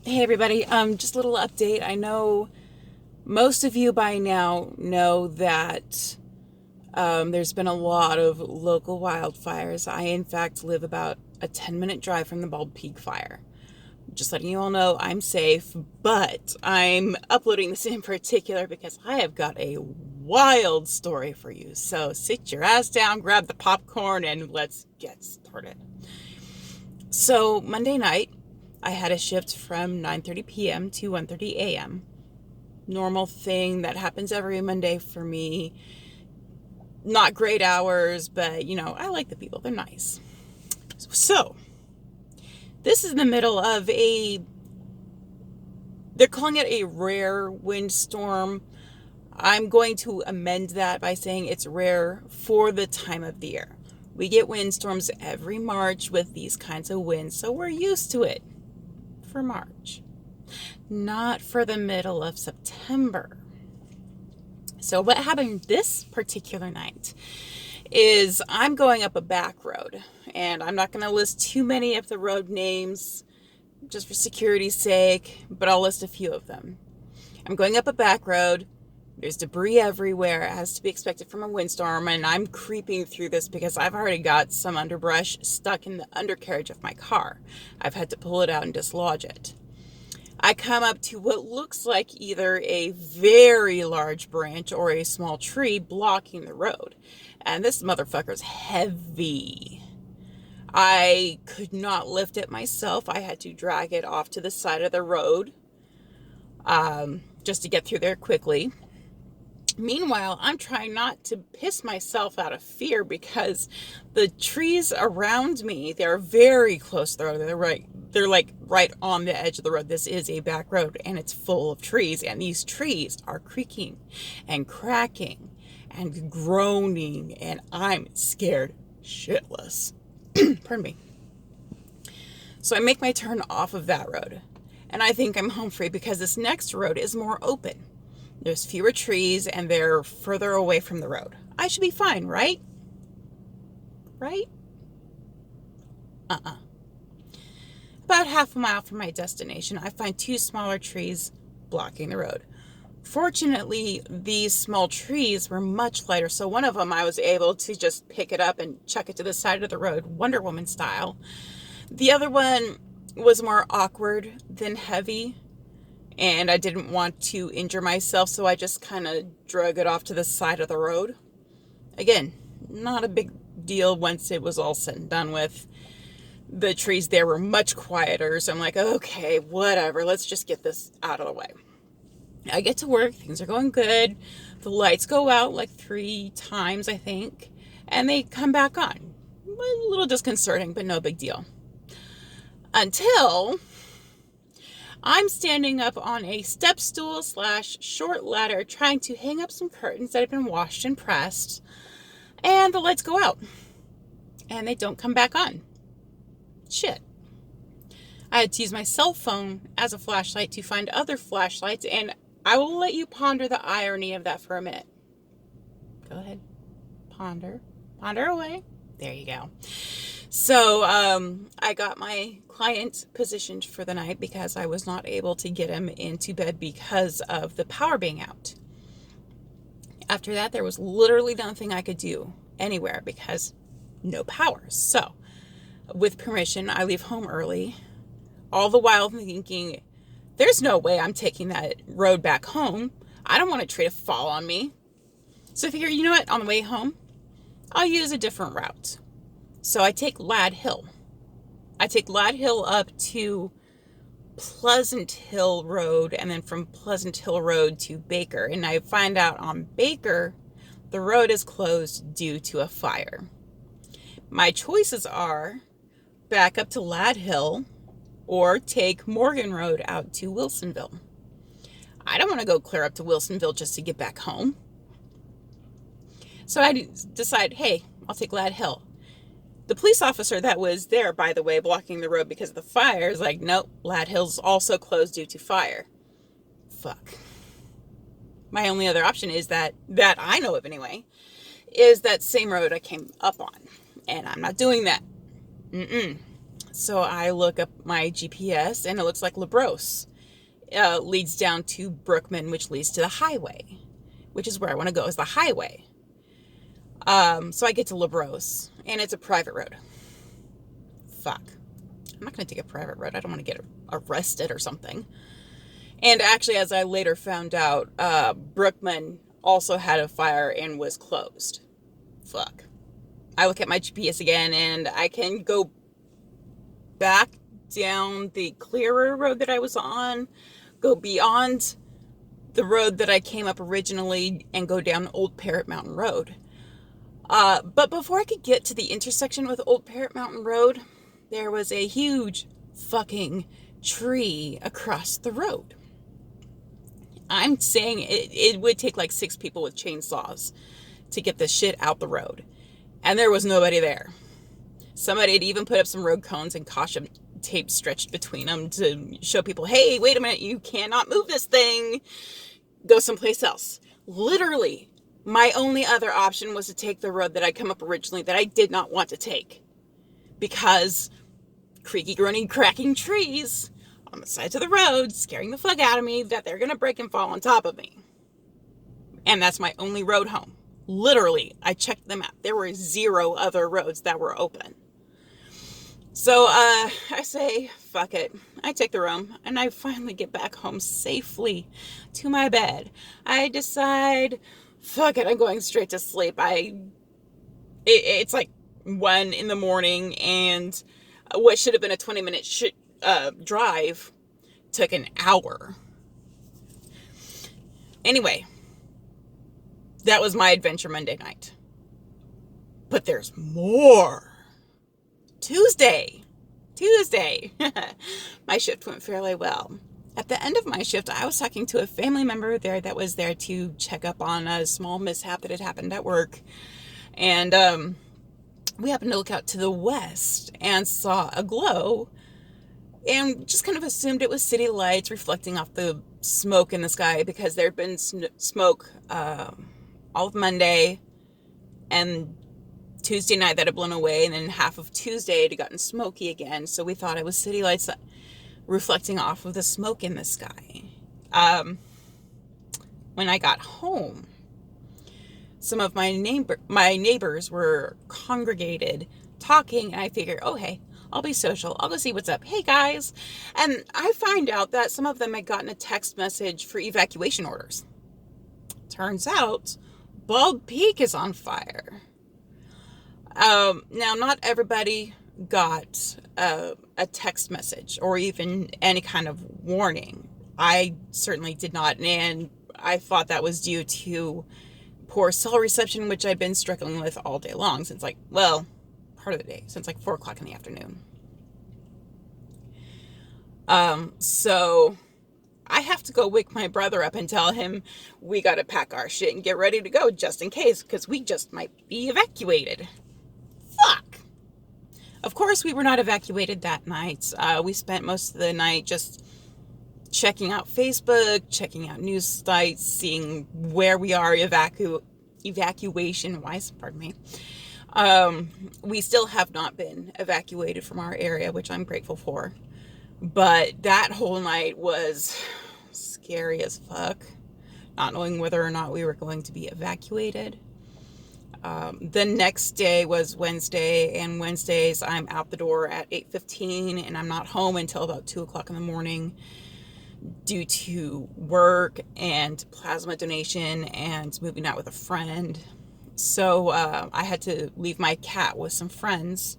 Hey everybody, just a little update. I know most of you by now know that there's been a lot of local wildfires. I, in fact, live about a 10-minute drive from the Bald Peak fire. Just letting you all know I'm safe, but I'm uploading this in particular because I have got a wild story for you. So sit your ass down, grab the popcorn, and let's get started. So Monday night, I had a shift from 9:30 p.m. to 1:30 a.m. Normal thing that happens every Monday for me. Not great hours, but I like the people. They're nice. So, this is in the middle of they're calling it a rare windstorm. I'm going to amend that by saying it's rare for the time of the year. We get windstorms every March with these kinds of winds, so we're used to it for March. Not for the middle of September. So what happened this particular night is I'm going up a back road, and I'm not going to list too many of the road names just for security's sake, but I'll list a few of them. I'm going up a back road. There's debris everywhere, as to be expected from a windstorm, and I'm creeping through this because I've already got some underbrush stuck in the undercarriage of my car. I've had to pull it out and dislodge it. I come up to what looks like either a very large branch or a small tree blocking the road. And this motherfucker's heavy. I could not lift it myself. I had to drag it off to the side of the road just to get through there quickly. Meanwhile, I'm trying not to piss myself out of fear because the trees around me, they're very close to the road. They're like right on the edge of the road. This is a back road and it's full of trees, and these trees are creaking and cracking and groaning, and I'm scared shitless. Pardon me. So I make my turn off of that road, and I think I'm home free because this next road is more open. There's fewer trees and they're further away from the road. I should be fine, right? Right? About half a mile from my destination, I find two smaller trees blocking the road. Fortunately, these small trees were much lighter, so one of them I was able to just pick it up and chuck it to the side of the road, Wonder Woman style. The other one was more awkward than heavy, and I didn't want to injure myself, so I just kind of drug it off to the side of the road. Again, not a big deal once it was all said and done with. The trees there were much quieter, so I'm like, okay, whatever, let's just get this out of the way. I get to work, things are going good. The lights go out like 3 times, I think, and they come back on. A little disconcerting, but no big deal. Until I'm standing up on a step stool / short ladder trying to hang up some curtains that have been washed and pressed, and the lights go out and they don't come back on. Shit. I had to use my cell phone as a flashlight to find other flashlights, and I will let you ponder the irony of that for a minute. Go ahead. Ponder away. There you go. So I got my client positioned for the night because I was not able to get him into bed because of the power being out. After that, there was literally nothing I could do anywhere because no power. So with permission, I leave home early, all the while thinking, there's no way I'm taking that road back home. I don't want a tree to fall on me. So I figure, you know what, on the way home, I'll use a different route. So I take Ladd Hill. I take Ladd Hill up to Pleasant Hill Road, and then from Pleasant Hill Road to Baker. And I find out on Baker, the road is closed due to a fire. My choices are back up to Ladd Hill or take Morgan Road out to Wilsonville. I don't want to go clear up to Wilsonville just to get back home. So I decide, hey, I'll take Ladd Hill. The police officer that was there, by the way, blocking the road because of the fire, is like, nope, Ladd Hill's also closed due to fire. Fuck. My only other option is that I know of anyway, is that same road I came up on. And I'm not doing that. So I look up my GPS and it looks like LaBrose leads down to Brookman, which leads to the highway, which is where I want to go, is the highway. So I get to LaBrose and it's a private road. Fuck. I'm not going to take a private road. I don't want to get arrested or something. And actually, as I later found out, Brookman also had a fire and was closed. Fuck. I look at my GPS again and I can go back down the clearer road that I was on, go beyond the road that I came up originally, and go down Old Parrot Mountain Road. But before I could get to the intersection with Old Parrot Mountain Road, there was a huge fucking tree across the road. I'm saying it would take like 6 people with chainsaws to get this shit out the road. And there was nobody there. Somebody had even put up some road cones and caution tape stretched between them to show people, hey, wait a minute, you cannot move this thing. Go someplace else. Literally, my only other option was to take the road that I'd come up originally that I did not want to take. Because creaky, groaning, cracking trees on the sides of the road, scaring the fuck out of me that they're going to break and fall on top of me. And that's my only road home. Literally, I checked them out. There were 0 other roads that were open. So, I say, fuck it. I take the room, and I finally get back home safely to my bed. I decide, fuck it, I'm going straight to sleep. It's like 1 in the morning, and what should have been a 20-minute drive took an hour. Anyway, that was my adventure Monday night. But there's more. Tuesday. My shift went fairly well. At the end of my shift, I was talking to a family member there that was there to check up on a small mishap that had happened at work. And we happened to look out to the west and saw a glow and just kind of assumed it was city lights reflecting off the smoke in the sky, because there had been smoke all of Monday and Tuesday night that had blown away, and then half of Tuesday it had gotten smoky again. So we thought it was city lights reflecting off of the smoke in the sky. When I got home, some of my neighbors were congregated talking, and I figured, oh hey, I'll be social. I'll go see what's up. Hey guys. And I find out that some of them had gotten a text message for evacuation orders. Turns out Bald Peak is on fire. Now, not everybody got a text message or even any kind of warning. I certainly did not, and I thought that was due to poor cell reception, which I've been struggling with all day long since part of the day, since 4 o'clock in the afternoon. So I have to go wake my brother up and tell him we got to pack our shit and get ready to go just in case, because we just might be evacuated. Fuck. Of course, we were not evacuated that night. We spent most of the night just checking out Facebook, checking out news sites, seeing where we are evacuation-wise. Pardon me. We still have not been evacuated from our area, which I'm grateful for. But that whole night was scary as fuck, not knowing whether or not we were going to be evacuated. The next day was Wednesday, and Wednesdays I'm out the door at 8:15, and I'm not home until about 2 o'clock in the morning due to work and plasma donation and moving out with a friend. So I had to leave my cat with some friends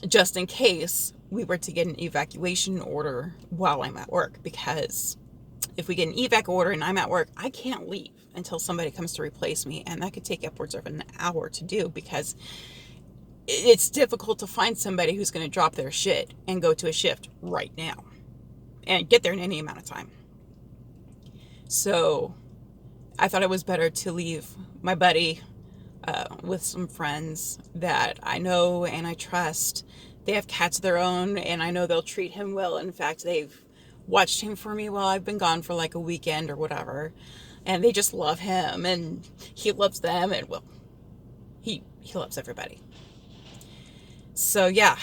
just in case we were to get an evacuation order while I'm at work, because if we get an evac order and I'm at work, I can't leave until somebody comes to replace me, and that could take upwards of an hour to do, because it's difficult to find somebody who's going to drop their shit and go to a shift right now and get there in any amount of time. So I thought it was better to leave my buddy with some friends that I know and I trust. They have cats of their own, and I know they'll treat him well. In fact, they've watched him for me while I've been gone for a weekend or whatever, and they just love him, and he loves them, and he loves everybody. So yeah,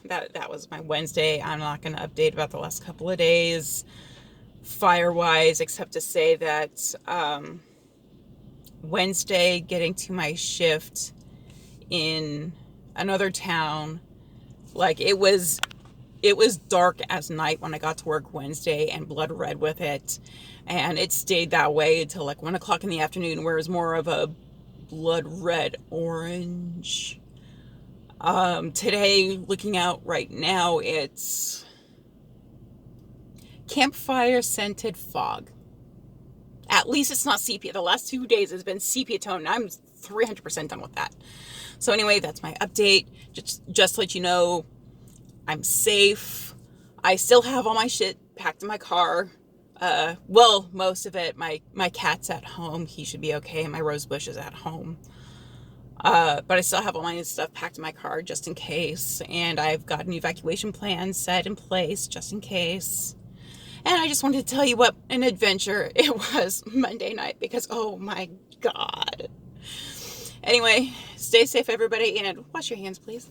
that was my Wednesday. I'm not going to update about the last couple of days fire-wise, except to say that Wednesday, getting to my shift in another town, like it was dark as night when I got to work Wednesday, and blood red with it, and it stayed that way until like 1 o'clock in the afternoon, where it was more of a blood red orange. Today, looking out right now, it's campfire scented fog. At least it's not sepia. The last 2 days has been sepia tone, and I'm 300% done with that. So anyway, that's my update. Just to let you know, I'm safe. I still have all my shit packed in my car. Well, most of it. My cat's at home. He should be okay. My rose bush is at home. But I still have all my stuff packed in my car just in case. And I've got an evacuation plan set in place just in case. And I just wanted to tell you what an adventure it was Monday night, because oh my God. Anyway, stay safe, everybody, and wash your hands, please.